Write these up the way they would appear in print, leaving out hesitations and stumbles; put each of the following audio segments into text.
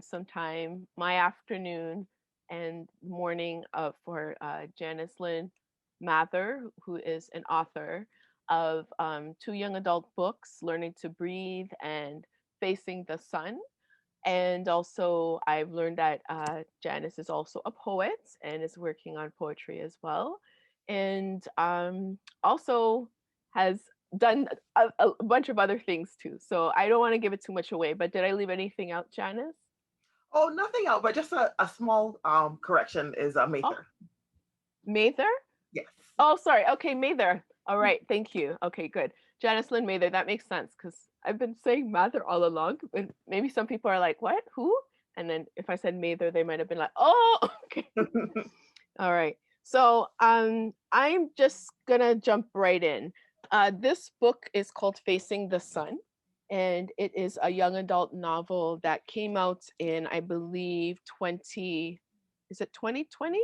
spend some time, my afternoon and morning, for Janice Lynn Mather, who is an author of two young adult books, Learning to Breathe and Facing the Sun. And also, I've learned that Janice is also a poet and is working on poetry as well. And also has done a bunch of other things too. So I don't want to give it too much away, but did I leave anything out, Janice? Oh, nothing else, but just a small correction is a Oh, Mather. Mather? Yes. Oh, sorry. Okay, Mather. All right. Thank you. Okay, good. Janice Lynn Mather. That makes sense because I've been saying Mather all along. And maybe some people are like, what? Who? And then if I said Mather, they might have been like, oh, okay. All right. So I'm just gonna jump right in. This book is called Facing the Sun, and it is a young adult novel that came out in, I believe, 20, is it 2020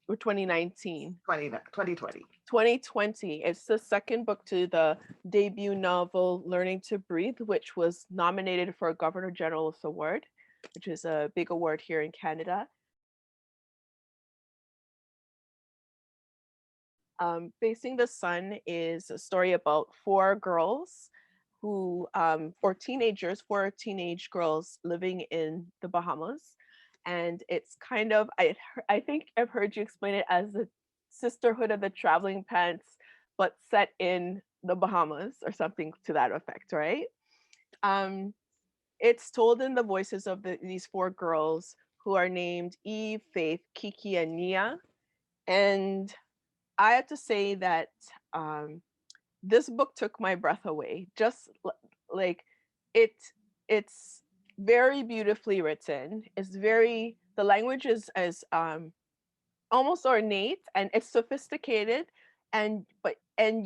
or 2019? 2020. 2020. It's the second book to the debut novel Learning to Breathe, which was nominated for a Governor General's Award, which is a big award here in Canada. Facing the Sun is a story about four girls who, four teenage girls living in the Bahamas. And it's kind of, I think I've heard you explain it as the sisterhood of the traveling pants, but set in the Bahamas or something to that effect, right? Um, it's told in the voices of these four girls who are named Eve, Faith, Keke, and Nia. And I have to say that um, this book took my breath away. Like it, it's very beautifully written. It's very the language is almost ornate and it's sophisticated, and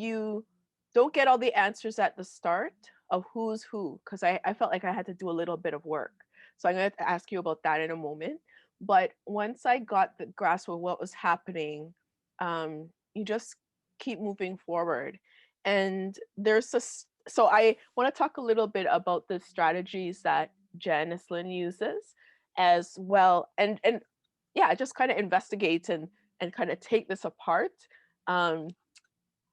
you don't get all the answers at the start of who's who because I felt like I had to do a little bit of work. So I'm going to ask you about that in a moment. But once I got the grasp of what was happening, you just keep moving forward. And so I want to talk a little bit about the strategies that Janice Lynn uses as well, and yeah, just kind of investigate and kind of take this apart. Um,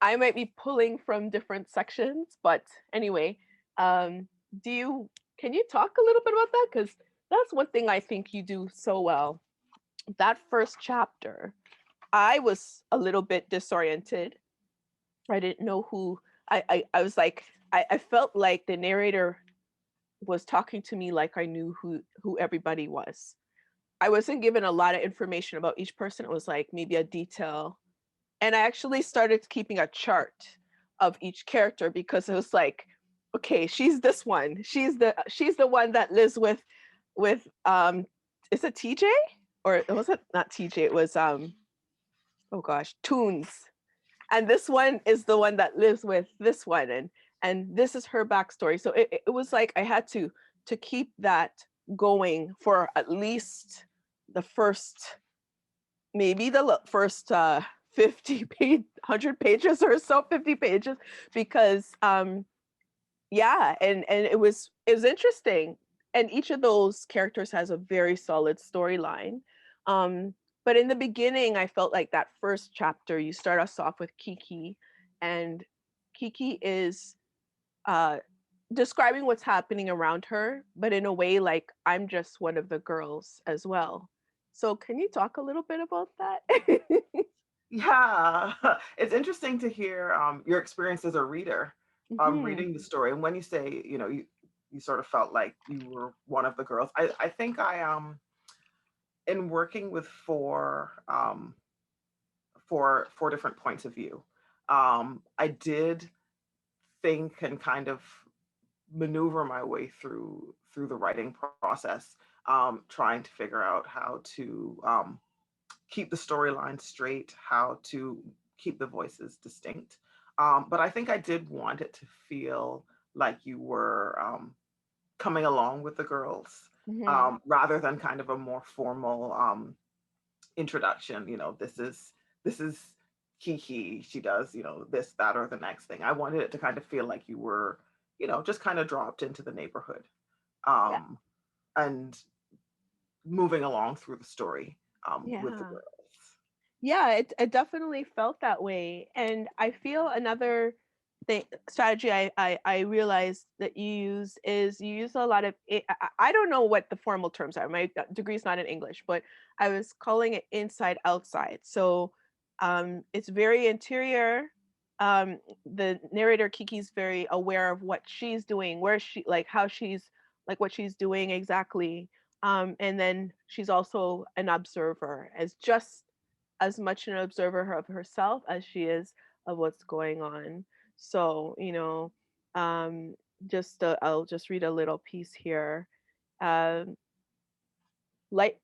I might be pulling from different sections, but anyway, um, do you can you talk a little bit about that? Because that's one thing I think you do so well. That first chapter, I was a little bit disoriented. I didn't know who I was like I felt like the narrator was talking to me like I knew who everybody was. I wasn't given a lot of information about each person. It was like maybe a detail. And I actually started keeping a chart of each character because it was like, okay, she's this one. She's the one that lives with is it TJ? Or it wasn't not TJ, it was oh gosh, Toons. And this one is the one that lives with this one, and this is her backstory. So it was like I had to keep that going for at least the first, maybe the first 50 page 100 pages or so, 50 pages, because yeah, and it was interesting, and each of those characters has a very solid storyline. um but in the beginning I felt like that first chapter you start us off with Keke, and Keke is uh describing what's happening around her, but in a way like I'm just one of the girls as well. So can you talk a little bit about that? Yeah, it's interesting to hear your experience as a reader, Hmm. reading the story. And when you say, you sort of felt like you were one of the girls, I think in working with four different points of view, I did think and kind of maneuver my way through the writing process, trying to figure out how to keep the storyline straight, how to keep the voices distinct. But I think I did want it to feel like you were coming along with the girls, Hmm. rather than kind of a more formal introduction. This is Kiki. She does this, that, or the next thing. I wanted it to kind of feel like you were just kind of dropped into the neighborhood. Yeah. Um, and moving along through the story with the Yeah. girls. Yeah, it definitely felt that way. And I feel another thing strategy I realized that you use is you use a lot of I don't know what the formal terms are. My degree's not in English, but I was calling it inside outside. So it's very interior. The narrator Kiki's very aware of what she's doing, where she like how she's like what she's doing exactly. And then she's also an observer as much an observer of herself as she is of what's going on. So, um, I'll just read a little piece here. Um, light,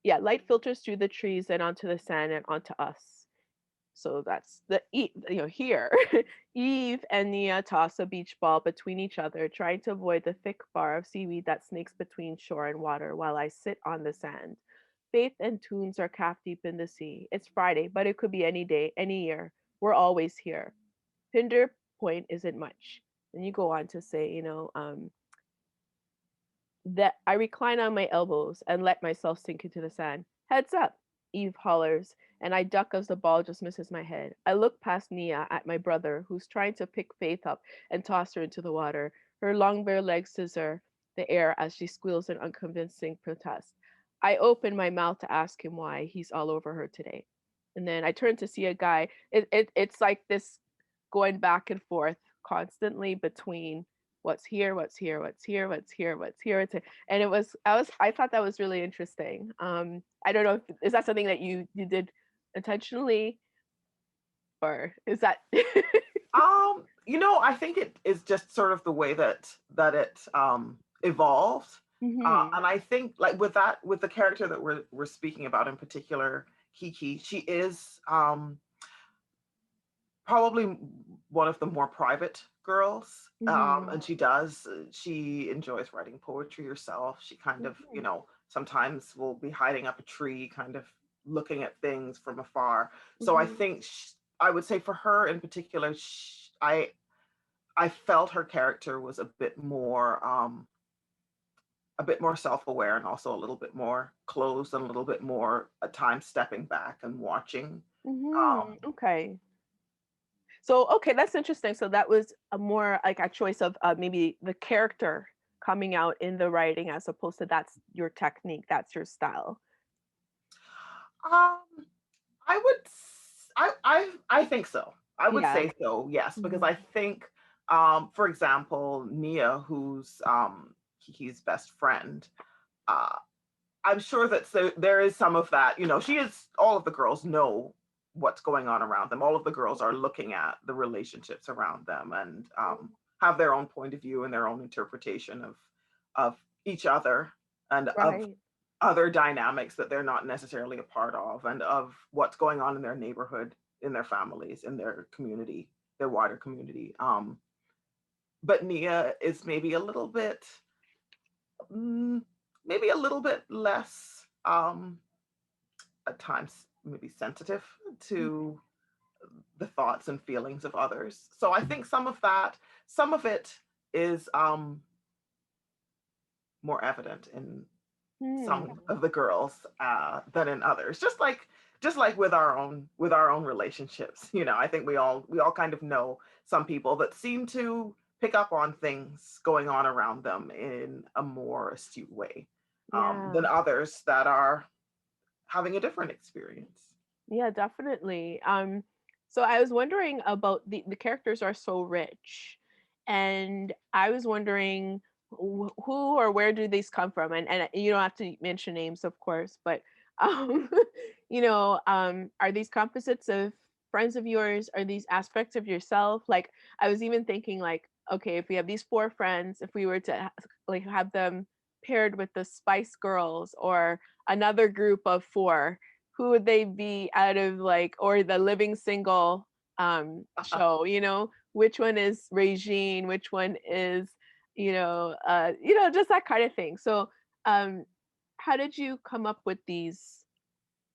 yeah, light filters through the trees and onto the sand and onto us. So that's here. Eve and Nia toss a beach ball between each other, trying to avoid the thick bar of seaweed that snakes between shore and water while I sit on the sand. Faith and Tunes are calf deep in the sea. It's Friday, but it could be any day, any year. We're always here. Pinder Point isn't much. And you go on to say, that I recline on my elbows and let myself sink into the sand. Heads up, Eve hollers, and I duck as the ball just misses my head. I look past Nia at my brother, who's trying to pick Faith up and toss her into the water. Her long bare legs scissor the air as she squeals in unconvincing protest. I open my mouth to ask him why he's all over her today. And then I turn to see a guy. It's like this going back and forth constantly between what's here, what's here, what's here, what's here, what's here. And I thought that was really interesting. I don't know if is that something that you did intentionally, or is that I think it is just sort of the way that it evolved. hmm And I think like with the character that we're speaking about in particular, Keke, she is probably one of the more private girls. hmm And she enjoys writing poetry herself. She kind of, hmm sometimes will be hiding up a tree, kind of looking at things from afar. So I hmm think I would say for her in particular, I felt her character was a bit more self-aware and also a little bit more closed and a little bit more at times stepping back and watching. okay. So okay, that's interesting. So that was a more like a choice of maybe the character coming out in the writing as opposed to that's your technique, that's your style. Um, I would, I think so. I would Yeah. say so, yes, because hmm I think, for example, Nia, who's Kiki's best friend, uh, I'm sure that there is some of that. All of the girls know what's going on around them. All of the girls are looking at the relationships around them and have their own point of view and their own interpretation of each other and of Right. other dynamics that they're not necessarily a part of and of what's going on in their neighborhood, in their families, in their community, their wider community. But Nia is mm, maybe a little bit less at times maybe sensitive to the thoughts and feelings of others. So I think some of it is more evident in Hmm. some of the girls than in others. Just like with our own relationships. I think we all kind of know some people that seem to pick up on things going on around them in a more astute way Yeah. than others that are having a different experience. Yeah, definitely. So I was wondering about the characters are so rich, and I was wondering who or where do these come from, and you don't have to mention names, of course, but um, are these composites of friends of yours? Are these aspects of yourself? Like I was even thinking, like, okay, if we have these four friends, if we were to like have them paired with the Spice Girls or another group of four, who would they be out of like or the living single show, which one is Regine, which one is just that kind of thing. So um how did you come up with these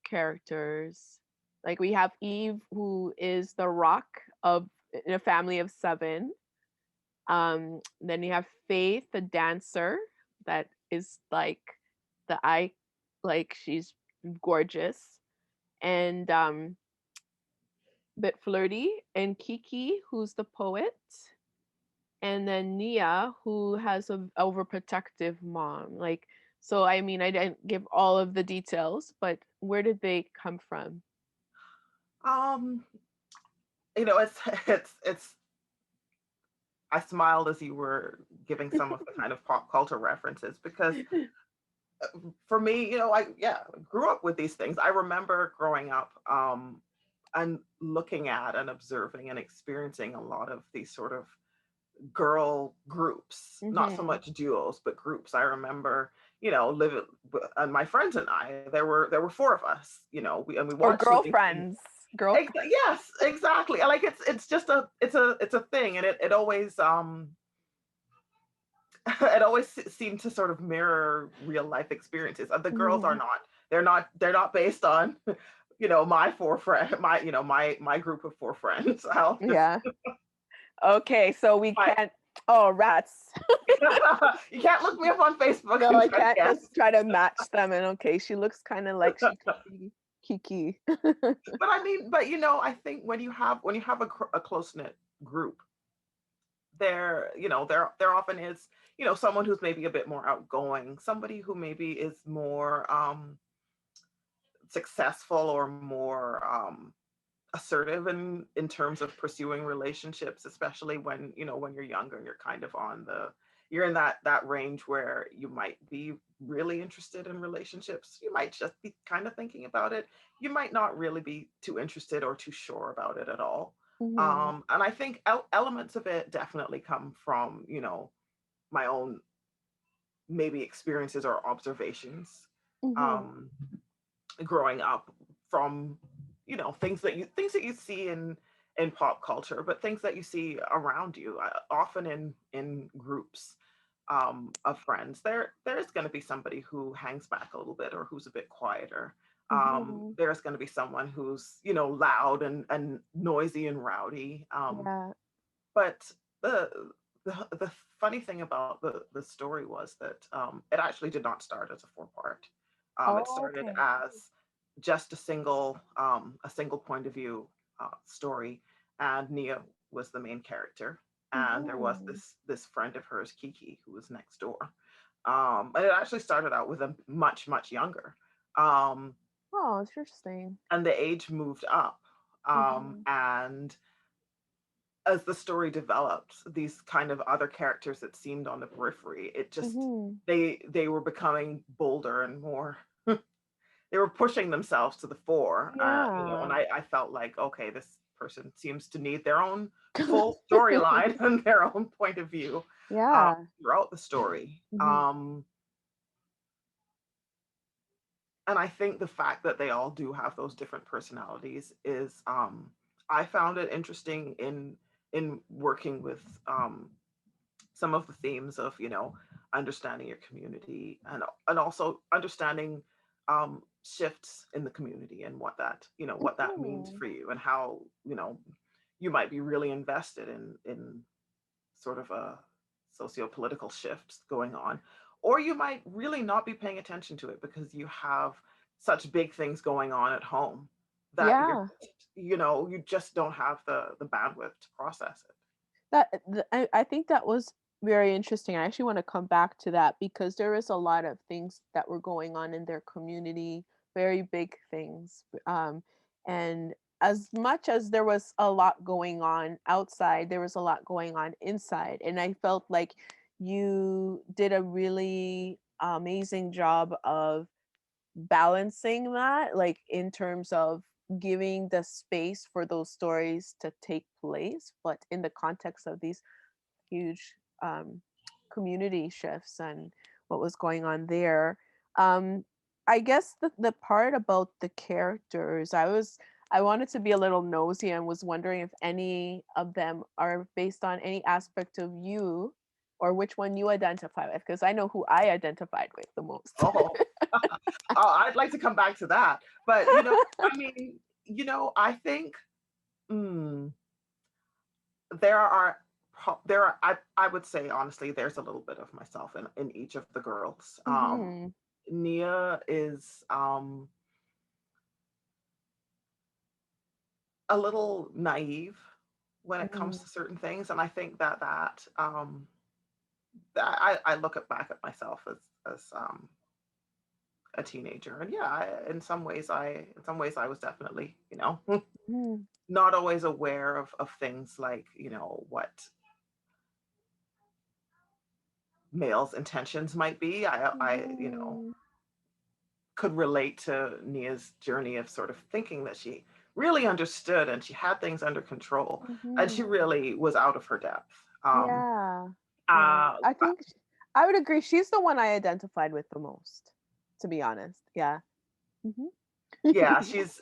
characters? Like we have Eve, who is the rock of in a family of seven. Then you have Faith, the dancer, that is like the like she's gorgeous and bit flirty, and Keke, who's the poet, and then Nia, who has a overprotective mom. Like, so I mean, I didn't give all of the details, but where did they come from? Um, it's it's I smiled as you were giving some of the kind of pop culture references because for me, I grew up with these things. I remember growing up and looking at and observing and experiencing a lot of these sort of girl groups, not so Mm-hmm. much duos, but groups. I remember, living and my friends and I, there were four of us, we Or watched Living Things. girlfriends. Girlfriend. Yes, exactly. Like it's just it's a thing, and it always it always seemed to sort of mirror real life experiences. The girls are Mm-hmm. not. They're not based on my four friend my my group of four friends. I'll just Yeah. Okay, so we my can't. Oh, rats. you can't look me up on Facebook No, and I try to can't guess. just try to match them. And okay, she looks kind of like she could be Kiki. But I mean, I think when you have a close knit group, there often is someone who's maybe a bit more outgoing, somebody who maybe is more successful or more assertive in terms of pursuing relationships, especially when you're younger and you're kind of you're in that range where you might be really interested in relationships. You might just be kind of thinking about it. You might not really be too interested or too sure about it at all. Hmm. And I think elements of it definitely come from my own maybe experiences or observations Hmm. um, growing up, from things that you see in pop culture, but things that you see around you, often in groups of friends. There's going to be somebody who hangs back a little bit or who's a bit quieter. Hmm. There's going to be someone who's loud and noisy and rowdy. Yeah. But the the funny thing about the story was that it actually did not start as a four part. It Oh, started okay. as just a single point of view story, and Nia was the main character, and there was Hmm. this friend of hers, Keke, who was next door. And it actually started out with them much younger, um, Oh, it's interesting. and the age moved up, Hmm. and as the story developed, these kind of other characters that seemed on the periphery, it just Hmm. they were becoming bolder and more. They were pushing themselves to the fore, Yeah. and I felt like, okay, this person seems to need their own full storyline and their own point of view Yeah. throughout the story. Hmm. And I think the fact that they all do have those different personalities is, I found it interesting in working with some of the themes of understanding your community, and also understanding shifts in the community, and what that means Hmm. for you, and how you might be really invested in sort of a socio-political shifts going on, or you might really not be paying attention to it because you have such big things going on at home that Yeah. you just don't have the bandwidth to process it. I think that was very interesting. I actually want to come back to that because there is a lot of things that were going on in their community, very big things. And as much as there was a lot going on outside, there was a lot going on inside. And I felt like you did a really amazing job of balancing that, like in terms of giving the space for those stories to take place, but in the context of these huge um, community shifts and what was going on there. Um, I guess the part about the characters, I wanted to be a little nosy and was wondering if any of them are based on any aspect of you or which one you identify with, because I know who I identified with the most. Oh, I'd like to come back to that. But I mean, I think mm, there are I would say honestly, there's a little bit of myself in each of the girls. Hmm. Nia is a little naive when it comes Mhm. to certain things, and I think that I look at back at myself as a teenager, and yeah, in some ways I was definitely, Mhm. not always aware of things like, what males' intentions might be. Mhm. Could relate to Nia's journey of sort of thinking that she really understood and she had things under control, and she Mhm. really was out of her depth. Yeah. Yeah. Uh, I think I would agree. She's the one I identified with the most, to be honest. Yeah. Mhm. yeah, she's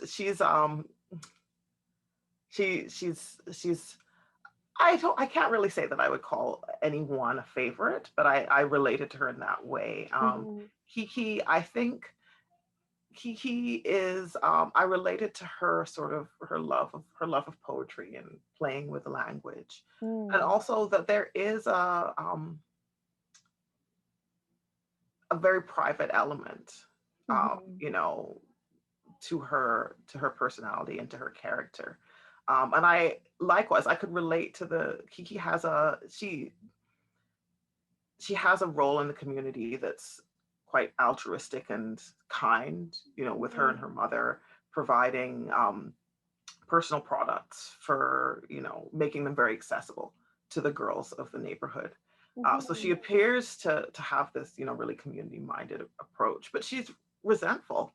I can't really say that I would call anyone a favorite, but I related to her in that way. Mhm. Keke, I think Keke is I related to her sort of her love of poetry and playing with language, and Mm. also that there is a very private element, Mhm. to her personality and to her character. And I likewise I could relate to the Keke has a she has a role in the community that's quite altruistic and kind, with her and her Mhm. mother providing personal products for, making them very accessible to the girls of the neighborhood. So she Mhm. appears to have this, really community minded approach, but she's resentful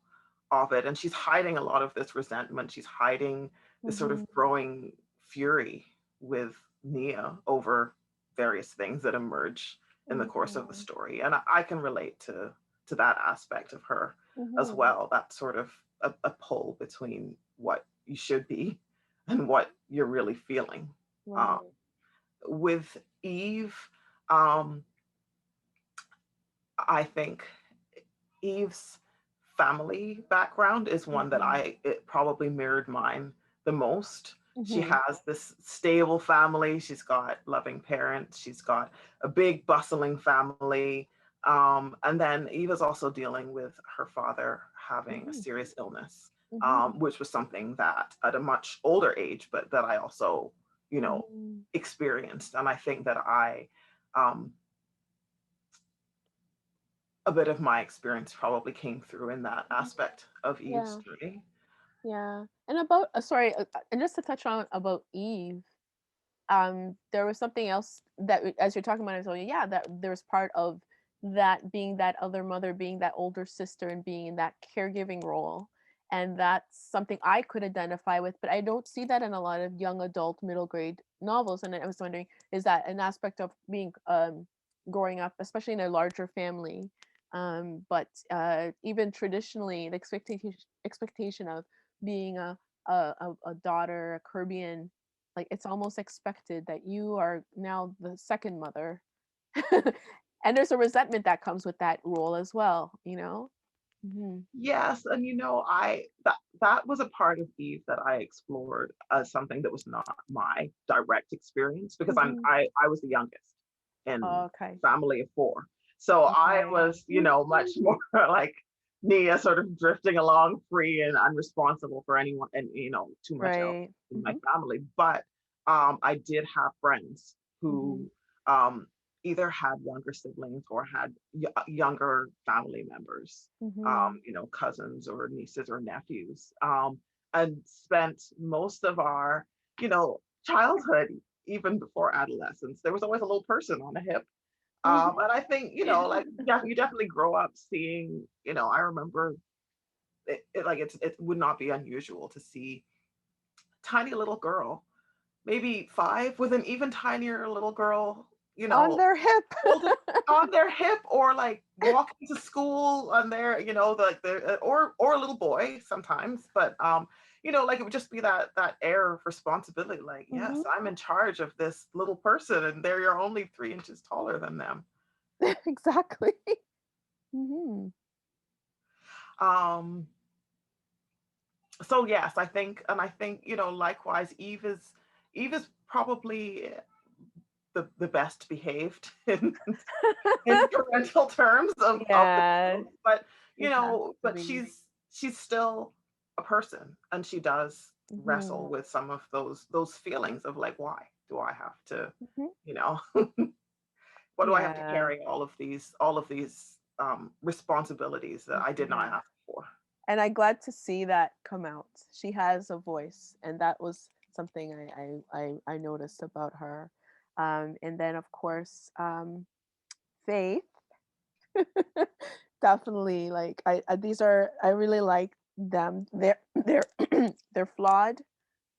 of it, and she's hiding a lot of this resentment. She's hiding this sort of Mhm. growing fury with Nia over various things that emerge in the course of the Mhm. story, and I can relate to that aspect of her as Mhm. well. That sort of a pull between what you should be and what you're really feeling. Um, Right. with Eve, um, I think Eve's family background is one that Mhm. it probably mirrored mine the most. She Mhm. has this stable family. She's got loving parents. She's got a big bustling family. And then Eve is also dealing with her father having a Mhm. serious illness, Mhm. which was something that at a much older age, but that I also, you know, Mhm. experienced. And I think that um, a bit of my experience probably came through in that Mhm. aspect of Eve's Yeah. journey. Yeah. And about sorry, and just to touch on about Eve, there was something else that as you're talking about it, I told you, yeah, that there's part of that being that other mother, being that older sister, and being in that caregiving role. And that's something I could identify with, but I don't see that in a lot of young adult middle grade novels. And I was wondering, is that an aspect of being growing up, especially in a larger family? But even traditionally, the expectation of being a daughter, a Caribbean, like it's almost expected that you are now the second mother. And there's a resentment that comes with that role as well, you know? Hmm. Yes, and that was a part of Eve that I explored as something that was not my direct experience, because Hmm. I was the youngest in Okay. a family of four. So I Okay. was, much more like Nia, sort of drifting along free and unresponsible for anyone and too much else Right. in my Hmm. family. But I did have friends Hmm. who either had younger siblings or had younger family members, Hmm. cousins or nieces or nephews, and spent most of our, childhood, even before adolescence. There was always a little person on a hip. Hmm. And I think, like, you definitely grow up seeing, I remember it would not be unusual to see tiny little girl, maybe five, with an even tinier little girl, you On know, their hip. holding on their hip, or like walking to school on their, or a little boy sometimes, but like it would just be that air of responsibility, like, yes, Hmm. I'm in charge of this little person, and they're only 3 inches taller than them. Exactly. Hmm. Um, so yes, I think, likewise, Eve is probably the best behaved in parental terms of the Yeah, group. But it has to but be. she's still a person, and she does Hmm. wrestle with some of those feelings of like, why do I have to, Hmm. you know, what do I have to Yeah. carry all of these responsibilities that I did not Mhm. ask for. And I'm glad to see that come out. She has a voice, and that was something I noticed about her. And then of course, Faith, definitely like these are I really like them. They're they're flawed,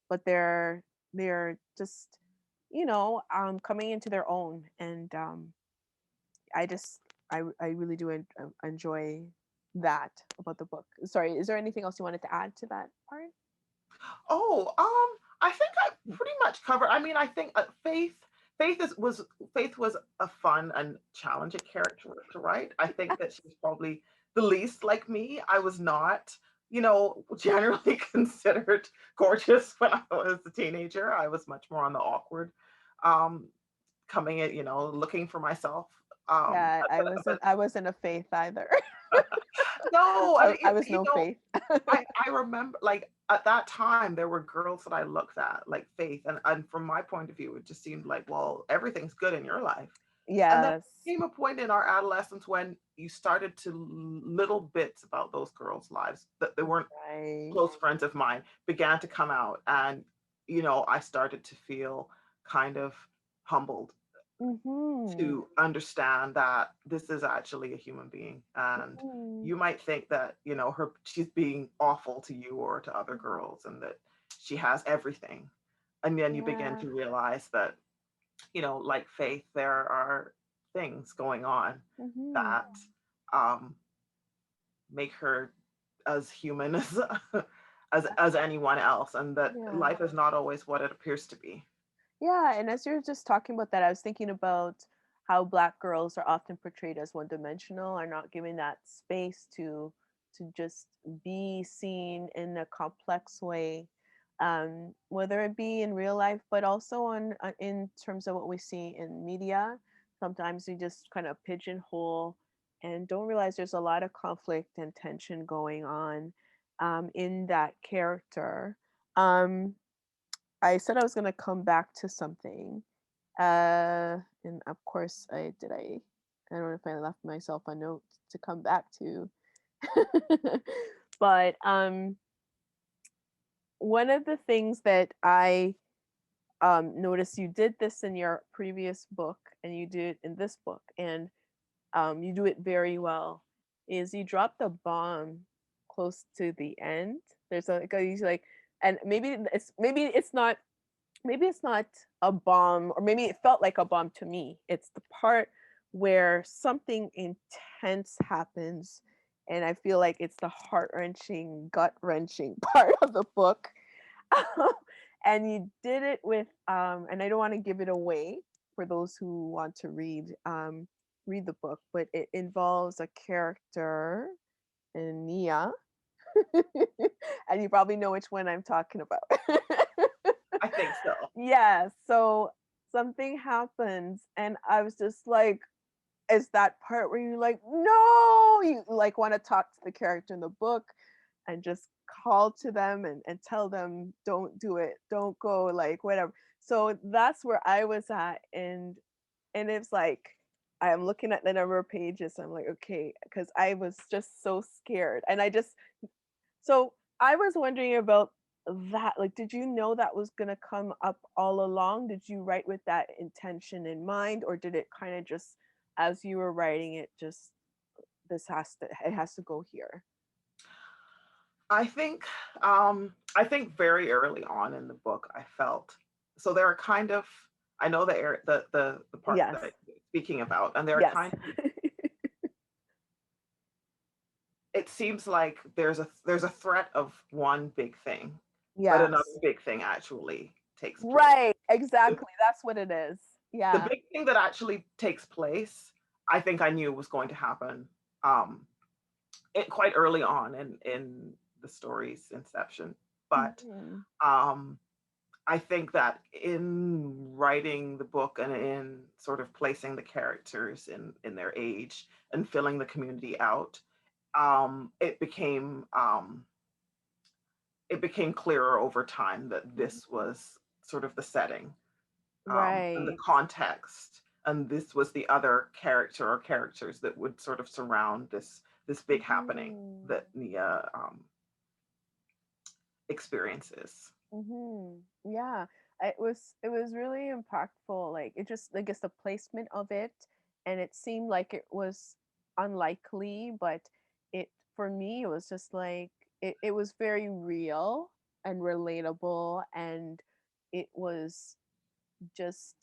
but they're just coming into their own, and I just I really do enjoy that about the book. Sorry, is there anything else you wanted to add to that part? Oh, I think I pretty much covered. I mean, I think Faith was a fun and challenging character to write. I think that she's probably the least like me. I was not, generally considered gorgeous when I was a teenager. I was much more on the awkward, um, coming in, looking for myself. Um, Yeah, but, but I wasn't a Faith either. no, I mean, I was no Faith. I remember like at that time there were girls that I looked at like Faith, and from my point of view it just seemed like, well, everything's good in your life. And then Yes. came a point in our adolescence when you started to little bits about those girls' lives that they weren't Right. close friends of mine began to come out, and I started to feel kind of humbled Mhm. to understand that this is actually a human being, and Mhm. you might think that she's being awful to you or to other girls, and that she has everything, and then you begin Yeah. to realize that like Faith, there are things going on Mhm. that um make her as human as anyone else, and that Yeah. life is not always what it appears to be. Yeah, and as you're just talking about that, I was thinking about how Black girls are often portrayed as one-dimensional, are not given that space to just be seen in a complex way, whether it be in real life, but also in terms of what we see in media. Sometimes we just kind of pigeonhole and don't realize there's a lot of conflict and tension going on in that character. Um, I said I was gonna come back to something. And of course I don't know if I left myself a note to come back to. But one of the things that I noticed, you did this in your previous book and you do it in this book, and you do it very well, is you drop the bomb close to the end. There's a like, and maybe it's not a bomb, or maybe it felt like a bomb to me. It's the part where something intense happens, and I feel like it's the heart wrenching, gut wrenching part of the book. And you did it with, and I don't want to give it away for those who want to read the book, but it involves a character in Nia, and you probably know which one I'm talking about. I think so. Yeah, so something happens, and I was just like, it's that part where you're like, no, you like want to talk to the character in the book and just call to them and tell them, don't do it, don't go, like whatever. So that's where I was at, and it's like I'm looking at the number of pages. I'm like, okay, because I was just so scared, and so I was wondering about that. Like, did you know that was going to come up all along? Did you write with that intention in mind, or did it kind of just, as you were writing it, just it has to go here? I think I think very early on in the book I felt, so there are kind of, I know the part Yes. that I'm speaking about, and there are Yes. kind of, it seems like there's a threat of one big thing, but another Yes. big thing actually takes place. Right. The, Exactly. That's what it is. the Yeah. big thing that actually takes place, I think I knew was going to happen, um, quite early on in the story's inception, but Mhm. um, I think that in writing the book and in sort of placing the characters in their age and filling the community out, um, it became um, it became clearer over time that this was sort of the setting, and the Right. context, and this was the other character or characters that would sort of surround this big happening Mhm. that Nia experiences. Yeah, it was really impactful. Like it just, I guess, the placement of it, and it seemed like it was unlikely, but it for me it was just like it was very real and relatable, and it was just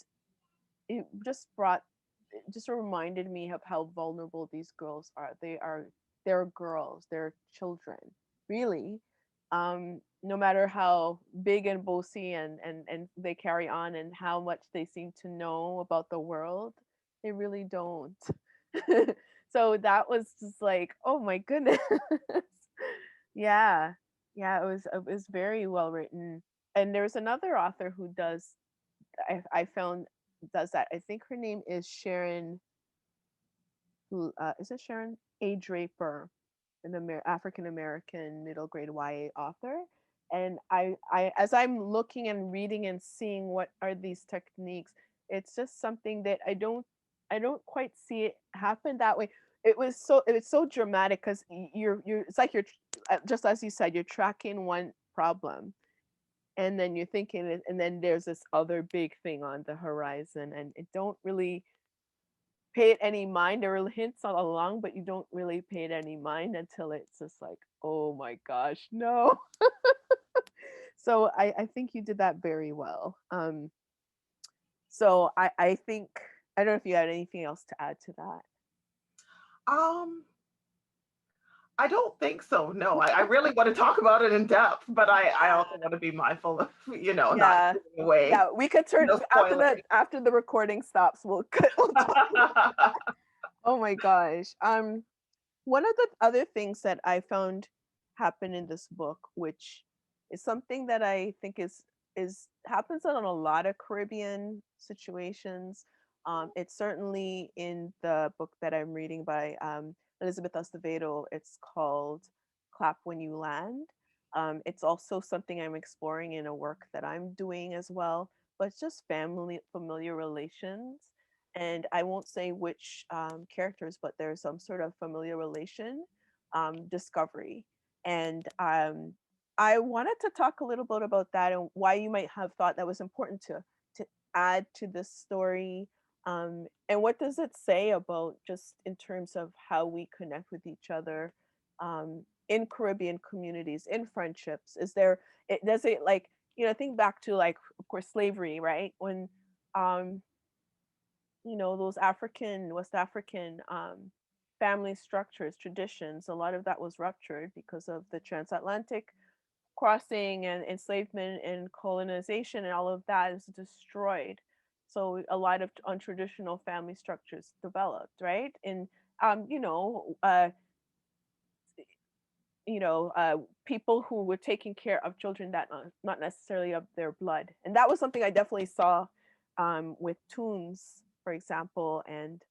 it just brought it just reminded me of how vulnerable these girls are. They're girls, they're children, really. No matter how big and bossy and they carry on and how much they seem to know about the world, they really don't. So that was just like, oh my goodness. Yeah. Yeah, it was very well written. And there's another author who does I found does that. I think her name is Sharon. Is it Sharon A. Draper, an African American middle grade YA author? And as I'm looking and reading and seeing what are these techniques, it's just something that I don't quite see it happen that way. It was so dramatic because you're it's like you're just as you said, you're tracking one problem and then you're thinking and then there's this other big thing on the horizon and it don't really pay it any mind. There are hints all along, but you don't really pay it any mind until it's just like, oh my gosh, no. So I think you did that very well. So I think I don't know if you had anything else to add to that. Um, I don't think so. No, I really want to talk about it in depth, but I also want to be mindful of, not Yeah. giving away, Yeah, we could turn spoilers. after the recording stops. We'll talk. Oh my gosh. One of the other things that I found happen in this book, which is something that I think is happens in a lot of Caribbean situations. It's certainly in the book that I'm reading by Elizabeth Acevedo. It's called Clap When You Land. It's also something I'm exploring in a work that I'm doing as well, but it's just family familiar relations and I won't say which characters, but there's some sort of familiar relation discovery. And I wanted to talk a little bit about that and why you might have thought that was important to add to this story. And what does it say about just in terms of how we connect with each other in Caribbean communities, in friendships? Is there, does it like, think back to like, of course, slavery, right? When um, those West African family structures, traditions, a lot of that was ruptured because of the transatlantic crossing and enslavement and colonization and all of that is destroyed. So a lot of untraditional family structures developed, right? And um, you know, uh, people who were taking care of children that not necessarily of their blood, and that was something I definitely saw with Toons, for example, and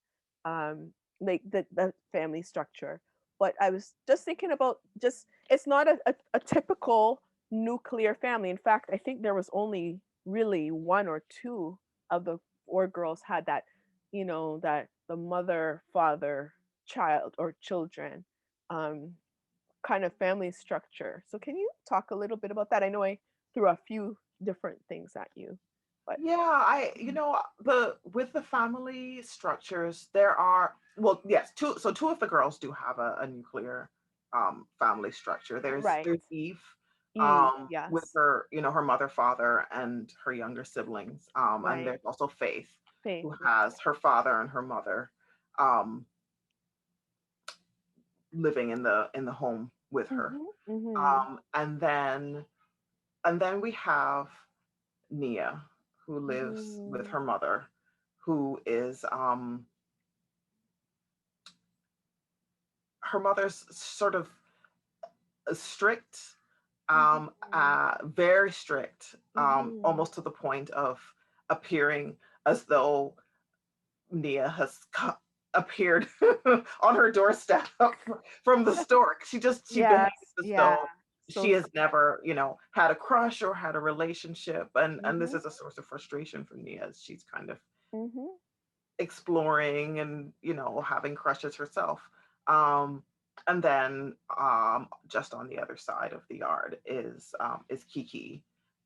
like the family structure. But I was just thinking about just it's not a typical nuclear family. In fact, I think there was only really one or two of the four girls had that, that the mother, father, child, or children. Um, kind of family structure. So can you talk a little bit about that? I know I threw a few different things at you, but Yeah, the with the family structures, there are, well, yes, two of the girls do have a nuclear family structure. There's right. Eve, Eve, with yes. her, her mother, father, and her younger siblings. And Right. there's also Faith, Faith, who yes. has her father and her mother um living in the home with her. Mm-hmm. Mm-hmm. And then we have Nia, who lives with Mm-hmm. her mother, who is her mother's sort of strict, Very strict, Mhm. almost to the point of appearing as though Nia has appeared on her doorstep from the store. She behaves Yes, as yeah. though So she has never, had a crush or had a relationship, and this mhm. is a source of frustration for Nia as she's kind of Mhm. exploring and having crushes herself. Um, and then just on the other side of the yard is Keke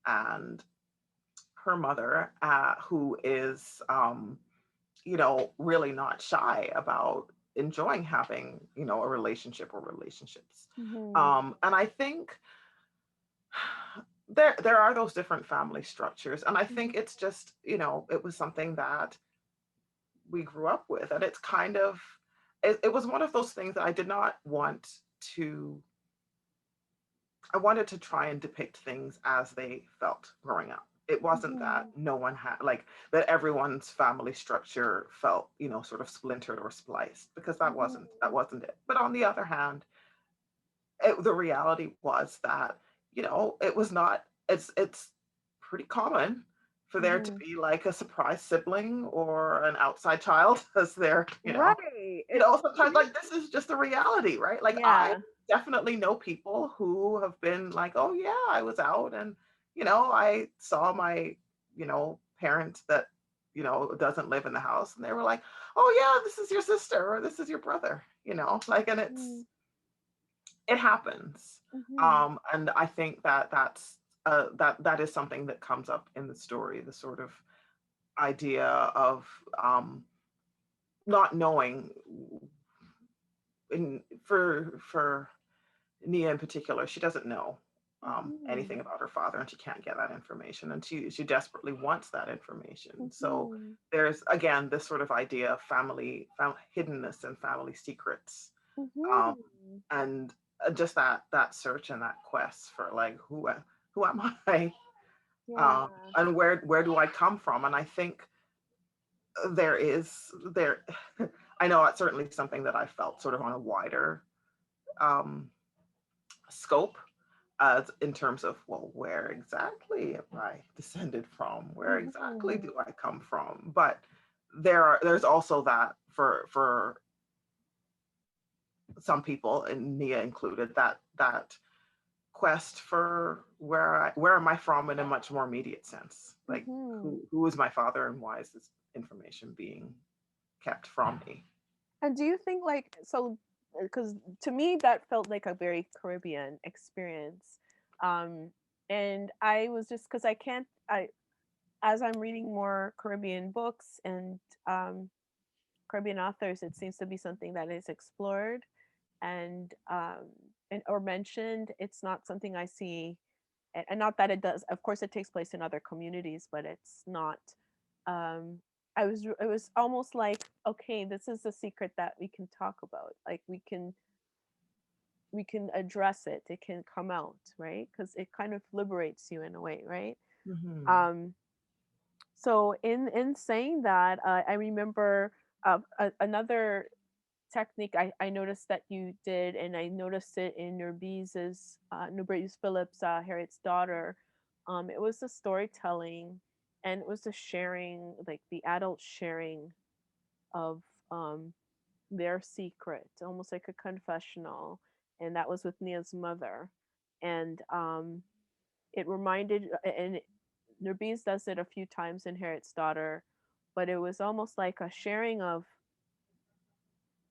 and her mother, who is really not shy about enjoying having, a relationship or relationships. Mhm. And I think there are those different family structures. And I Mhm. think it's just, it was something that we grew up with. And it's kind of, it was one of those things that I did not want to, I wanted to try and depict things as they felt growing up. It wasn't that Mhm. no one had, like, that everyone's family structure felt, sort of splintered or spliced, because Mhm. that wasn't it. But on the other hand, the reality was that, it was not, it's pretty common for there to Mhm. be like a surprise sibling or an outside child as there, Right. It sometimes like this is just a reality, right? Like I yeah. definitely know people who have been like, oh yeah, I was out and, I saw my, parent that, doesn't live in the house and they were like, oh yeah, this is your sister or this is your brother, like, and Mhm. it happens. Mhm. And I think that that is something that comes up in the story, the sort of idea of not knowing for Nia in particular, she doesn't know Mhm. anything about her father, and she can't get that information, and she desperately wants that information. So Mhm. there's again this sort of idea of hiddenness and family secrets, um, Mhm. and just that search and that quest for like who am I, um, Yeah. and where do I come from? And I think there I know it's certainly something that I felt sort of on a wider um, scope, in terms of, well, where exactly am I descended from? Where exactly Mhm. do I come from? But there's also that for some people, and Nia included, that quest for where am I from in a much more immediate sense. Like Mhm. who is my father and why is this information being kept from me? And do you think like so because to me that felt like a very Caribbean experience. Um and I was just because I can't I as I'm reading more Caribbean books and Caribbean authors, it seems to be something that is explored and or mentioned. It's not something I see, and not that it does. Of course, it takes place in other communities, but it's not. Um, it was almost like, okay, this is a secret that we can talk about. Like we can address it. It can come out, right? Because it kind of liberates you in a way, right? Mm-hmm. Um, so in saying that, I remember another technique I noticed that you did, and I noticed it in NourbeSe's Phillips, Harriet's daughter. It was the storytelling, and it was the sharing, like the adult sharing of um, their secret, almost like a confessional, and that was with Nia's mother, and it reminded and Nurbe's does it a few times in Harriet's daughter, but it was almost like a sharing of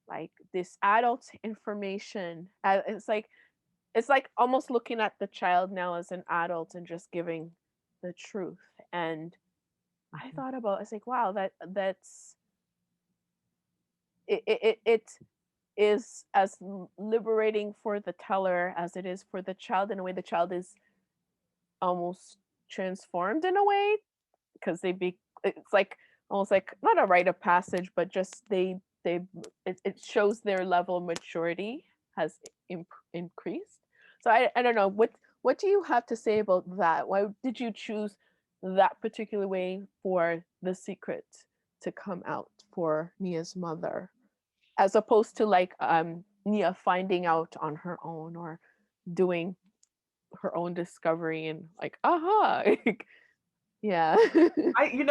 like this adult information. It's like almost looking at the child now as an adult and just giving the truth. And I thought about it's like wow that's it is as liberating for the teller as it is for the child. In a way the child is almost transformed in a way because it's like almost like not a rite of passage but just it shows their level of maturity has increased. So I don't know what do you have to say about that? Why did you choose that particular way for the secret to come out for Nia's mother as opposed to like Nia finding out on her own or doing her own discovery and like, aha, like, yeah. And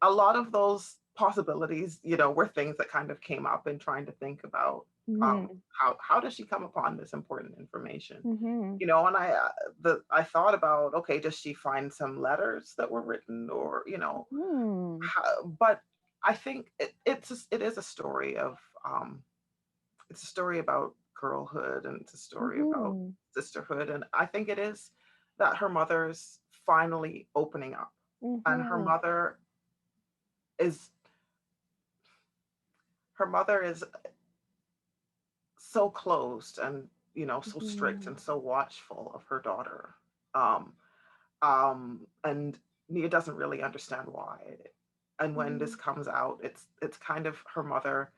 a lot of those possibilities, were things that kind of came up in trying to think about Mhm. how does she come upon this important information? Mhm. And I thought about, okay, does she find some letters that were written, or Mhm. but I think it is a story of it's a story about girlhood, and it's a story about Mhm. sisterhood, and I think it is that her mother's finally opening up, and Mhm. is her mother is so closed, and so strict Mhm. and so watchful of her daughter, um and Nia doesn't really understand why. And when this Mhm. comes out, it's kind of her mother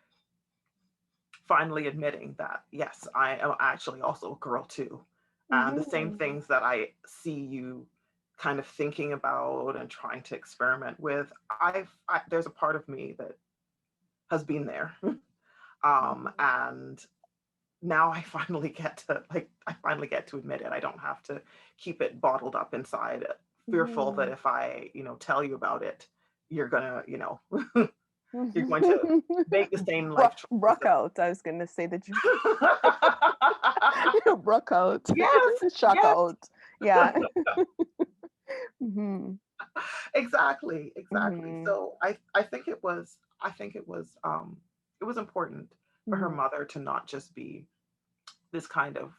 finally admitting that, yes, I am actually also a girl too, and the same Mhm. things that I see you kind of thinking about and trying to experiment with, there's a part of me that has been there. And now I finally get to admit it. I don't have to keep it bottled up inside, fearful that Mhm. if I, tell you about it, you're gonna, you're going to Mhm. make the same life choices Brook out. I was gonna say that you brook out. Yes, Shock yes. out. Yeah. Mhm. Exactly. Mhm. So it was important for her Mhm. mother to not just be this kind of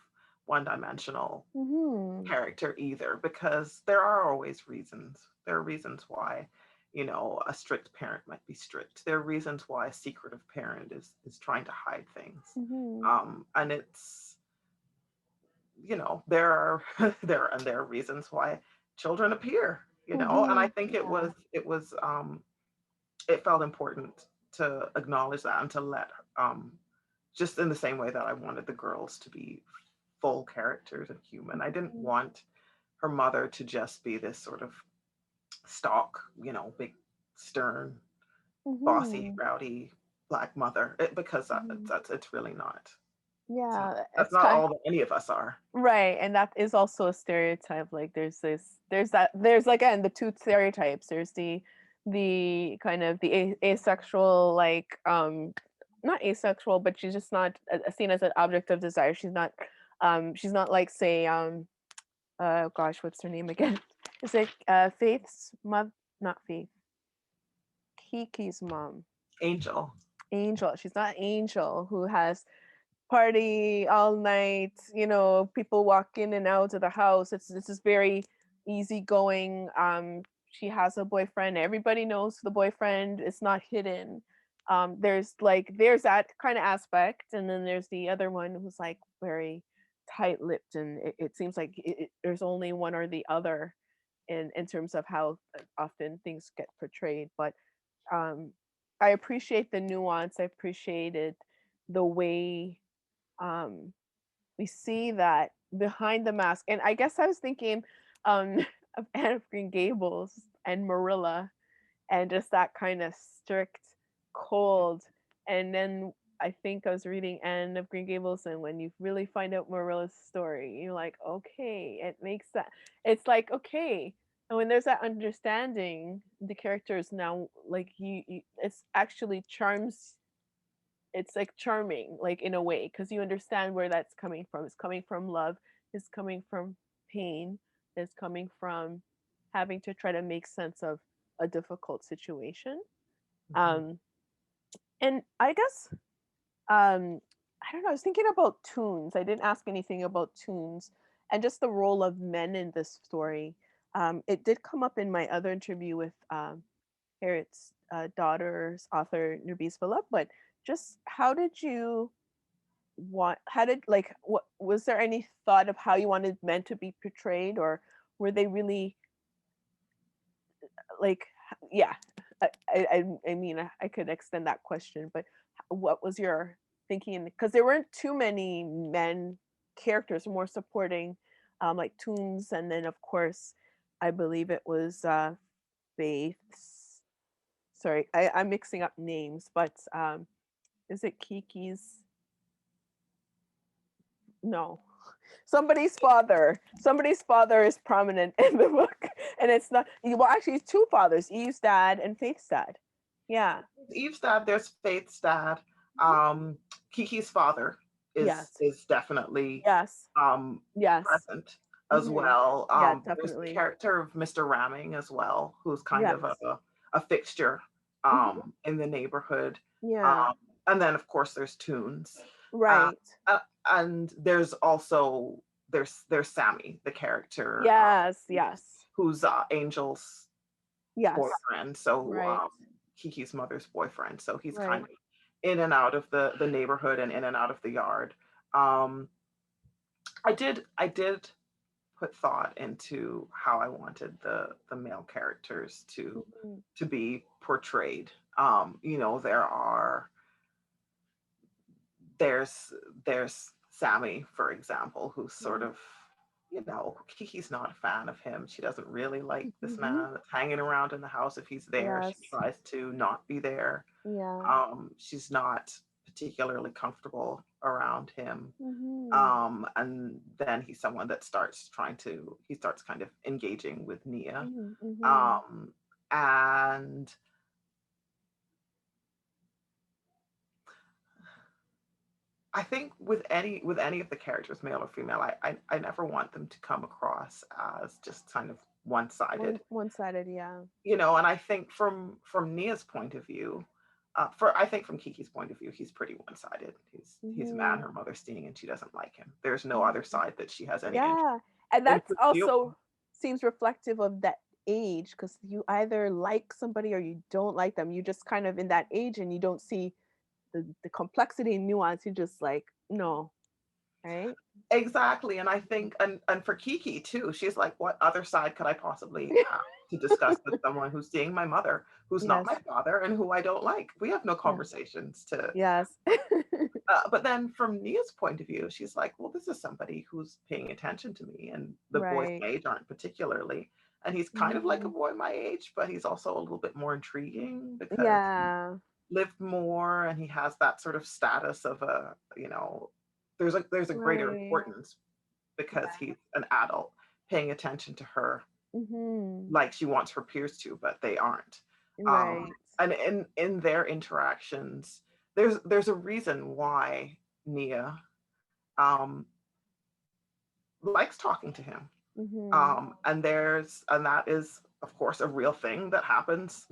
one-dimensional Mhm. character either, because there are always reasons. There are reasons why, a strict parent might be strict. There are reasons why a secretive parent is trying to hide things. Mhm. And it's, there are there are reasons why children appear, and I Mhm. think Yeah. it felt important to acknowledge that, and to let just in the same way that I wanted the girls to be full characters and human. I didn't Mhm. want her mother to just be this sort of stock, big, stern, bossy, Mhm. rowdy black mother, because Mhm. it's really not. Yeah, That's it's not kind all that any of us are. right, and that is also a stereotype. Like there's again the two stereotypes. There's the kind of the asexual, like not asexual, but she's just not seen as an object of desire. She's not like, say, gosh, what's her name again? Is it Faith's mother? Not Faith. Keke's mom. Angel. Angel. She's not Angel, who has party all night, people walk in and out of the house. This is very easygoing. She has a boyfriend. Everybody knows the boyfriend. It's not hidden. There's that kind of aspect, and then there's the other one who's like very tight-lipped, and it seems like there's only one or the other in terms of how often things get portrayed. But um, I appreciate the nuance. I appreciated the way um, we see that behind the mask. And I guess I was thinking um, of Anne of Green Gables and Marilla, and just that kind of strict, cold. And then I think I was reading Anne of Green Gables, and when you really find out Marilla's story, you're like, okay, it makes that. It's like, okay. And when there's that understanding, the characters now, like, it's actually charms, it's like charming, like, in a way, because you understand where that's coming from. It's coming from love, it's coming from pain, it's coming from having to try to make sense of a difficult situation. Mhm. um and I guess I don't know, I was thinking about tunes. I didn't ask anything about tunes and just the role of men in this story. It did come up in my other interview with Harriet's daughter's author NourbeSe, but just how did you how did, like, what was there any thought of how you wanted men to be portrayed, or were they really like, yeah, I mean, I could extend that question, but what was your thinking? Because there weren't too many men characters, more supporting, like Toons, and then of course I believe it was Faith's, sorry, I'm mixing up names, but is it Kiki's, no, somebody's father. Somebody's father is prominent in the book, and it's not. Well, actually, it's two fathers: Eve's dad and Faith's dad. Yeah. Eve's dad, there's Faith's dad. Mhm. Keke's father Yes. is definitely Yes. um, Yes. present as Hmm. well. Yeah, There's the definitely. character of Mr. Ramming as well, who's kind of Yes. a fixture Hmm. in the neighborhood. Yeah. Um, and then of course there's Tunes. Uh, Right. and there's also there's Sammy, the character Yes. Yes. who's Angel's Yes. boyfriend. So Right. Kiki's mother's boyfriend. So he's kind Right. of in and out of the neighborhood and in and out of the yard. Um, I did put thought into how I wanted the male characters Mhm. to be portrayed. You know, there's Sammy, for example, who's sort Mhm. of, you know, Kiki's not a fan of him. She doesn't really like this Mhm. man that's hanging around in the house. If he's there, she Yes. tries to not be there. Yeah. She's not particularly comfortable around him. Mhm. And then he's someone that he starts kind of engaging with Nia. Mhm. Mhm. Um, and I think with any of the characters, male or female, I never want them to come across as just kind of one-sided. One-sided. Yeah. You know, and I think from Nia's point of view, for I think from Kiki's point of view, he's pretty one-sided. He's a man Mhm. her mother's seeing and she doesn't like him. There's no other Mhm. side that she has any interest Yeah, and in that's pursuing. also seems reflective of that age because you either like somebody or you don't like them. You just kind of in that age and you don't see the complexity and nuance. You just like, no, right? Exactly. And I think and for Kiki too, she's like, what other side could I possibly have to discuss with someone who's seeing my mother, who's not Yes, my father, and who I don't like? We have no yeah, conversations to yes. but then from Nia's point of view, she's like, well, this is somebody who's paying attention to me, and the boys Right. my age aren't particularly. And he's kind of like a Mhm. boy my age, but he's also a little bit more intriguing because he Yeah. lived more and he has that sort of status of a, you know, there's a greater Right. importance because Yeah. he's an adult paying attention to her Mhm. like she wants her peers to, but they aren't. Right. And in their interactions, there's a reason why Nia um, likes talking to him. Mhm. And that is of course a real thing that happens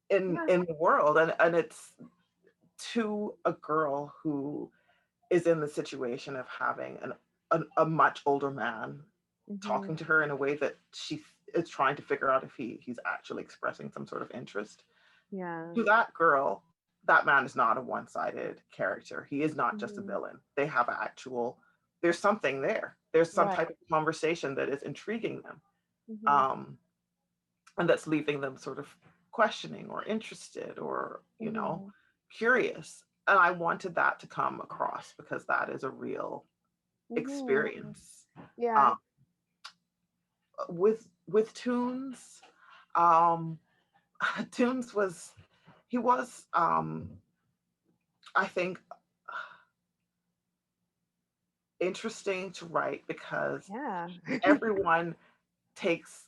Yeah. in the world, and it's to a girl who is in the situation of having a much older man talking Mhm. to her in a way that she is trying to figure out if he's actually expressing some sort of interest. Yeah. To that girl, that man is not a one-sided character. He is not just a Mhm. villain. They have actual, there's something there. There's some Right. type of conversation that is intriguing them, Mhm. um, and that's leaving them sort of questioning or interested or, you know, Mhm. curious. And I wanted that to come across because that is a real Mhm. experience. Yeah. Um, with Tunes, um, Tunes was he was I think interesting to write because Yeah. everyone takes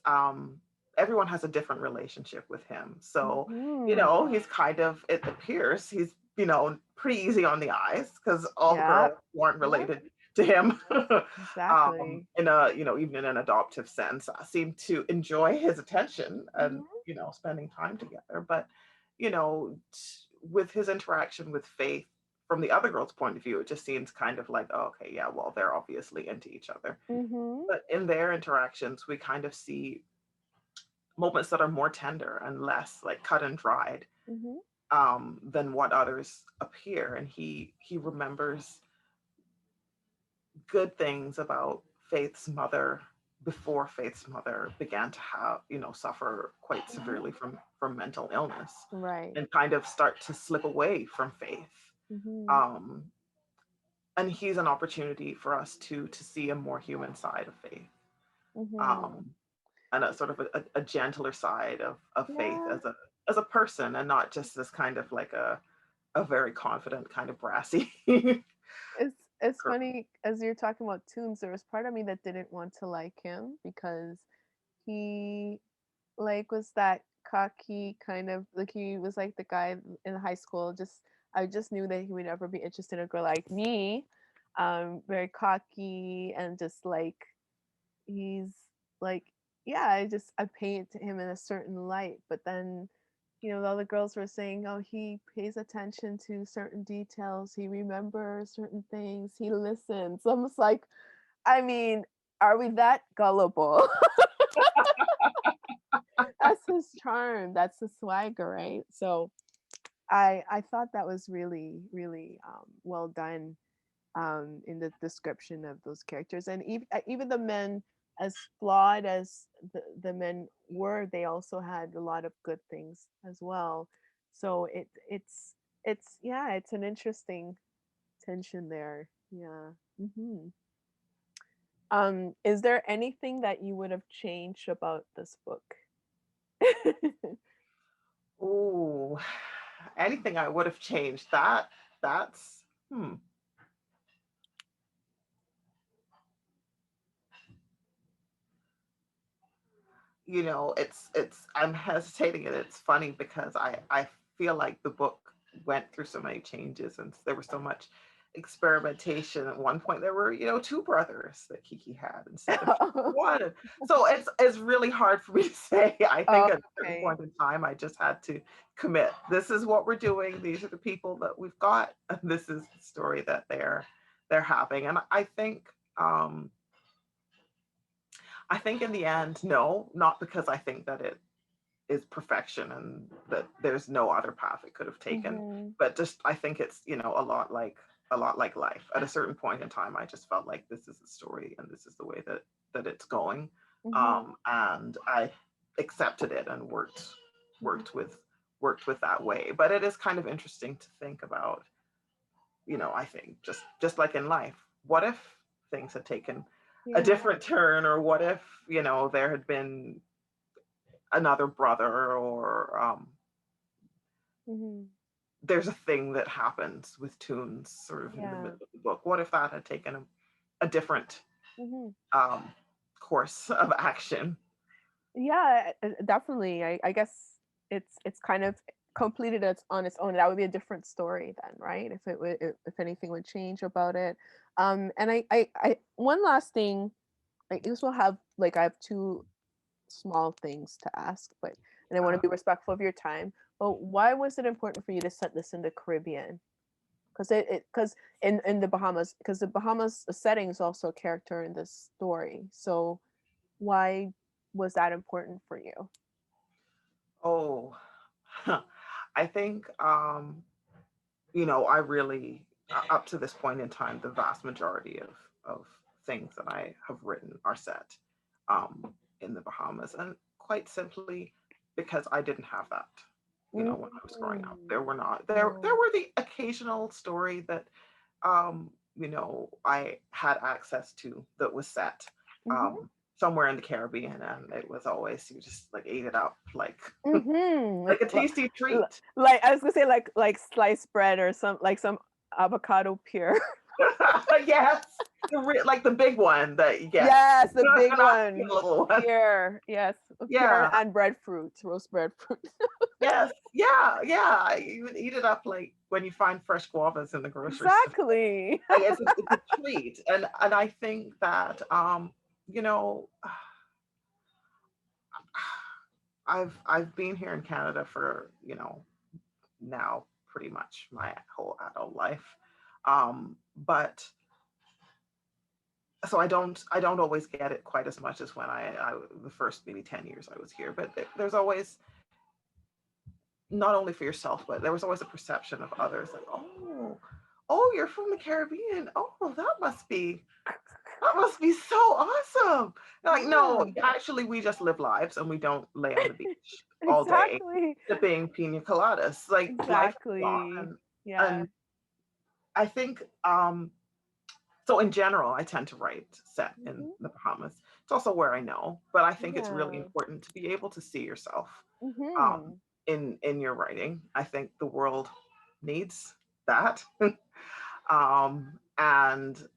everyone has a different relationship with him. So, you Mhm. know, he's kind of, it appears he's, you know, pretty easy on the eyes because all the Yeah. girls weren't Yeah. related to him. Exactly. In a, you know, even in an adoptive sense, seem to enjoy his attention and, Mhm. you know, spending time together. But, you know, with his interaction with Faith, from the other girl's point of view, it just seems kind of like, oh, okay, yeah, well, they're obviously into each other. Mhm. But in their interactions, we kind of see moments that are more tender and less like cut and dried Mhm. than what others appear. And he remembers good things about Faith's mother before Faith's mother began to have, you know, suffer quite Mhm. severely from mental illness Right. and kind of start to slip away from Faith. Mhm. Um, and he's an opportunity for us to see a more human side of Faith. Mhm. Um, and a sort of a gentler side of Faith Yeah. as a person and not just this kind of like a very confident kind of brassy. it's funny as you're talking about tunes. There was part of me that didn't want to like him because he like was that cocky kind of like he was like the guy in high school. Just I just knew that he would never be interested in a girl like me. Very cocky and just like he's like yeah. I paint him in a certain light, but then all the girls were saying, oh, he pays attention to certain details, he remembers certain things, he listens. So I'm just like, I mean, are we that gullible? That's his charm. That's his swagger, right? So I thought that was really really well done in the description of those characters, and even the men, as flawed as the men were, they also had a lot of good things as well. So it's yeah, it's an interesting tension there. Yeah. Is there anything that you would have changed about this book? Ooh, anything I would have changed. That's it's I'm hesitating, and it's funny because I feel like the book went through so many changes, and there was so much experimentation. At one point there were two brothers that Keke had instead of one. So it's really hard for me to say. I think at a certain Okay. point in time I just had to commit. This is what we're doing. These are the people that we've got, and this is the story that they're having. And I think in the end, no, not because I think that it is perfection and that there's no other path it could have taken, Mm-hmm. but just I think it's a lot like life. At a certain point in time, I just felt like this is the story and this is the way that it's going, Mm-hmm. and I accepted it and Mm-hmm. worked with worked with that way. But it is kind of interesting to think about. I think just like in life, what if things had taken a Yeah. different turn, or what if there had been another brother, or Mm-hmm. there's a thing that happens with tunes sort of in the Yeah. middle of the book. What if that had taken a different Mm-hmm. um, course of action? Yeah, definitely. I guess it's kind of completed its on its own. That would be a different story then, right? If it would, if anything would change about it. And I one last thing. I also have like I have two small things to ask, but and I want to Uh, be respectful of your time. But why was it important for you to set this in the Caribbean? Because because in the Bahamas, because the Bahamas setting is also a character in this story. So why was that important for you? oh, I think I really up to this point in time, the vast majority of things that I have written are set in the Bahamas, and quite simply because I didn't have that. When I was growing up, there were not there Oh. were the occasional story that I had access to that was set Mm-hmm. somewhere in the Caribbean, and it was always you just like ate it up Mm-hmm. like a tasty treat. Like I was gonna say like sliced bread or some avocado pure. Yes, like the big one that you get, Yes, the big not the one. little one. Pure. Yes. Pure Yeah, and breadfruit. Roast breadfruit. yes, yeah, yeah. You would eat it up like when you find fresh guavas in the grocery store. Exactly. Like it's a treat, and I think that you know, I've been here in Canada for now pretty much my whole adult life, but so I don't always get it quite as much as when I the first maybe 10 years I was here. But there's always, not only for yourself, but there was always a perception of others like, oh, you're from the Caribbean. Oh, that must be so awesome. They're like, no, Yeah. actually, we just live lives and we don't lay on the beach all day Exactly. sipping pina coladas. Like life is long, Exactly. and Yeah. I think so in general, I tend to write set in Hmm. the Bahamas. It's also where I know, but I think it's really Yeah. important to be able to see yourself Hmm. in your writing. I think the world needs that. And,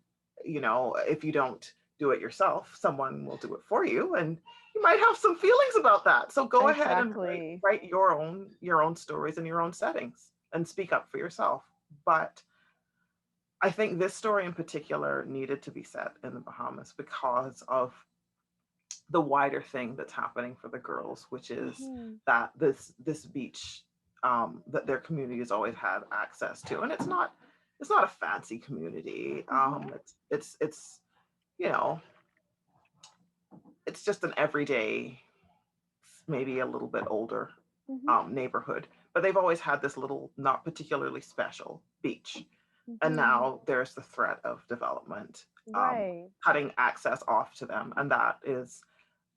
if you don't do it yourself, someone will do it for you, and you might have some feelings about that. So go ahead and Exactly. write your own stories in your own settings and speak up for yourself. But I think this story in particular needed to be set in the Bahamas because of the wider thing that's happening for the girls, which is Mhm. that this beach, that their community has always had access to, and it's not a fancy community. Mhm. It's you know it's just an everyday, maybe a little bit older Mhm. neighborhood, but they've always had this little, not particularly special beach. And Mhm. now there's the threat of development, Right. cutting access off to them. And that is,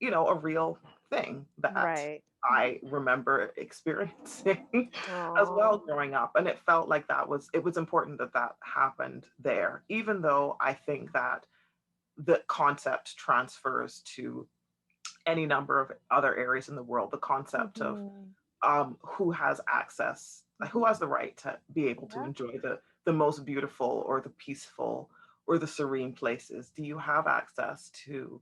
a real thing that Right. I remember experiencing as well Oh. growing up. And it felt like it was important that that happened there, even though I think that the concept transfers to any number of other areas in the world. The concept of Mhm. who has access, Mhm. who has the right to be able to Yeah. enjoy the most beautiful or the peaceful or the serene places. Do you have access to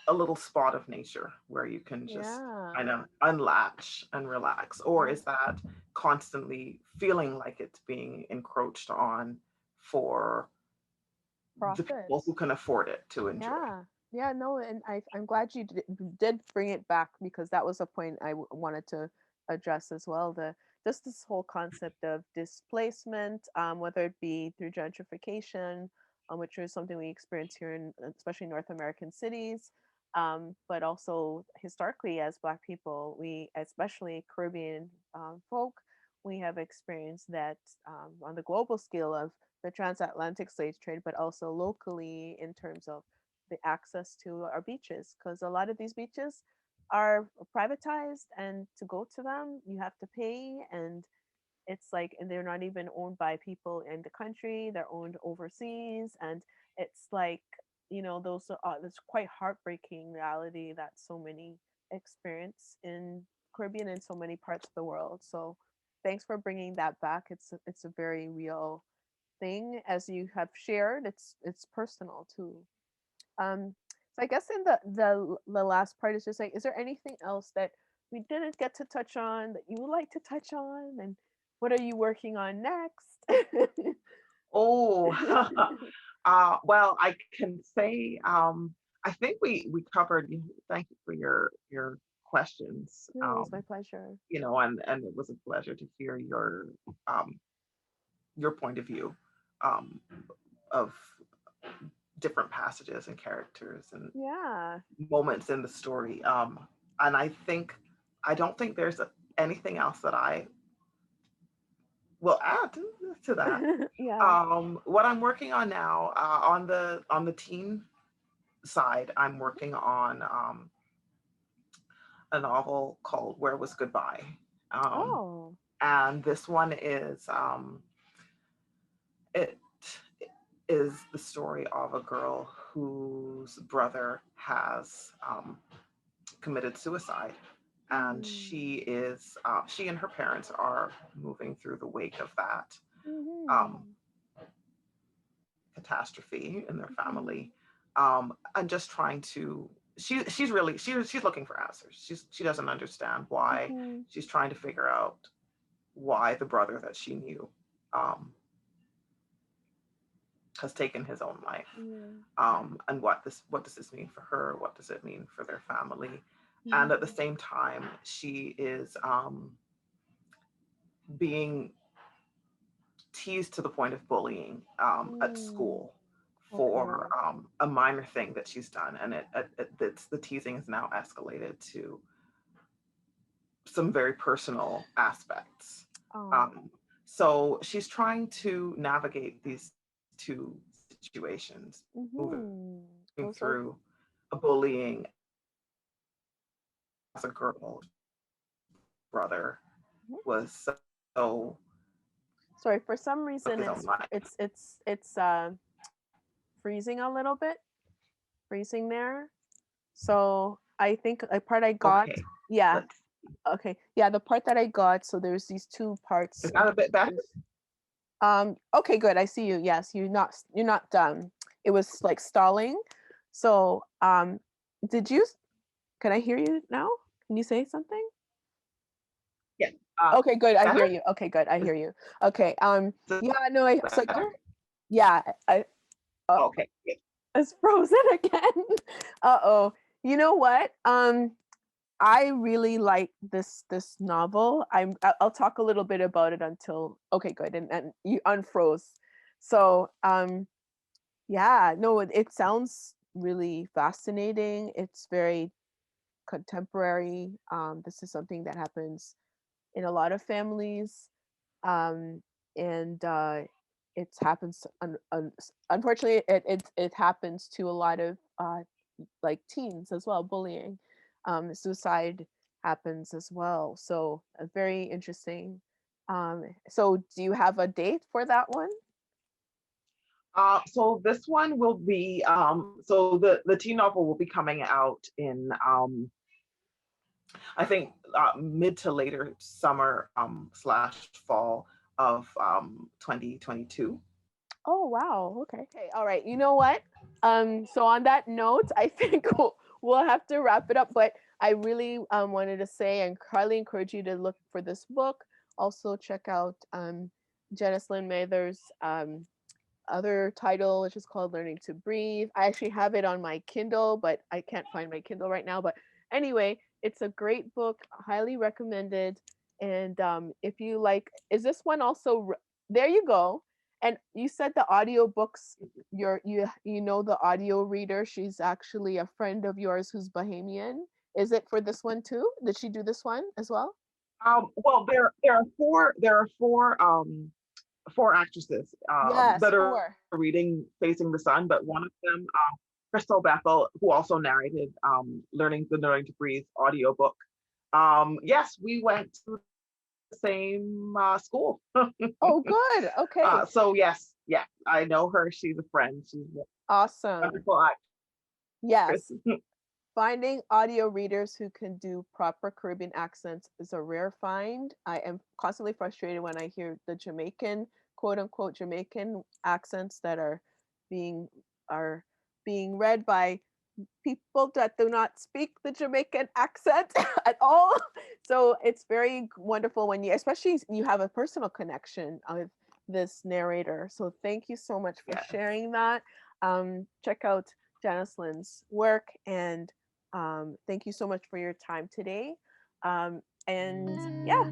a little spot of nature where you can just Yeah. kind of unlatch and relax? Or Yeah. is that constantly feeling like it's being encroached on for the people Profits. who can afford it to enjoy? Yeah. Yeah, no, and I'm glad you did bring it back, because that was a point I wanted to address as well. Just this whole concept of displacement, whether it be through gentrification, which is something we experience here in especially North American cities, but also historically as Black people, we, especially Caribbean folk, we have experienced that on the global scale of the transatlantic slave trade, but also locally in terms of the access to our beaches, because a lot of these beaches are privatized, and to go to them you have to pay, and it's like, and they're not even owned by people in the country, they're owned overseas, and it's like, those are that's quite heartbreaking reality that so many experience in Caribbean and so many parts of the world. So thanks for bringing that back. It's a very real thing, as you have shared. It's personal too. So I guess in the last part is just like, is there anything else that we didn't get to touch on that you would like to touch on, and what are you working on next? Oh, well, I can say, I think we covered. Thank you for your questions. No, it was my pleasure. And it was a pleasure to hear um, your point of view, um, of different passages and characters and Yeah. moments in the story. And I don't think there's anything else that I will add to that. Yeah. What I'm working on now, on the teen side, I'm Mhm. working on a novel called Where Was Goodbye. Um, Oh. and this one it is the story of a girl whose brother has committed suicide. And Mm. she and her parents are moving through the wake of that um, Mhm. catastrophe in their family, Mhm. and just trying to. She's looking for answers. She doesn't understand why. Mhm. She's trying to figure out why the brother that she knew um, has taken his own life, Yeah. and what does this mean for her? What does it mean for their family? And at the Mhm. same time, she is being teased to the point of bullying at Mm. school for Okay. a minor thing that she's done, and the teasing is now escalated to some very personal aspects. Oh. Um, so she's trying to navigate these two situations, moving Mhm. Those through are. a bullying as a girl. Brother Mhm. was so Sorry, for some took reason his own it's life. freezing a little bit, freezing there. So I think a part I got, Okay, yeah, let's. okay, yeah, the part that I got. So there's these two Is parts. that a bit better? There's, Okay, good. I see you. Yes, you're not done. It was like stalling. So, did you can I hear you now? Can you say something? Yeah. Okay, good. I hear Better? you. Okay, good. I Is hear you. Okay. this Yeah, no, I so better? yeah, I uh, Okay. Good. it's frozen again. Uh-oh. You know what? I really like this novel. I'll talk a little bit about it until okay, good. And you unfroze. So, yeah, no, it sounds really fascinating. It's very contemporary. This is something that happens in a lot of families, um, and it happens. Unfortunately, it happens to a lot of like teens as well. Bullying, suicide happens as well. So very interesting. So do you have a date for that one? So this one will be so the teen novel will be coming out in I think mid to later summer slash fall of 2022. Oh wow. Okay. Okay. All right. You know what? So on that note, I think we'll have to wrap it up. But I really wanted to say and highly encourage you to look for this book. Also check out Janice Lynn Mather's other title, which is called Learning to Breathe. I actually have it on my Kindle, but I can't find my Kindle right now. But anyway, it's a great book, highly recommended. And if you like, is this one also? There you go. And you said the audio books. You know the audio reader. She's actually a friend of yours who's Bahamian. Is it for this one too? Did she do this one as well? Well, there are four actresses Yes, that are four. reading Facing the Sun, but one of them, Crystal Bethel, who also narrated Learning to Breathe audiobook. Yes, we went to the same school. Oh, good. Okay. So yes, yeah, I know her. She's a friend. She's a Awesome. wonderful actress. Yes. Finding audio readers who can do proper Caribbean accents is a rare find. I am constantly frustrated when I hear the Jamaican, quote unquote Jamaican accents that being are being read by people that do not speak the Jamaican accent at all. So it's very wonderful when you, especially you have a personal connection with this narrator. So thank you so much for Yes. sharing that. Check out Janice Lynn's work and thank you so much for your time today. And yeah.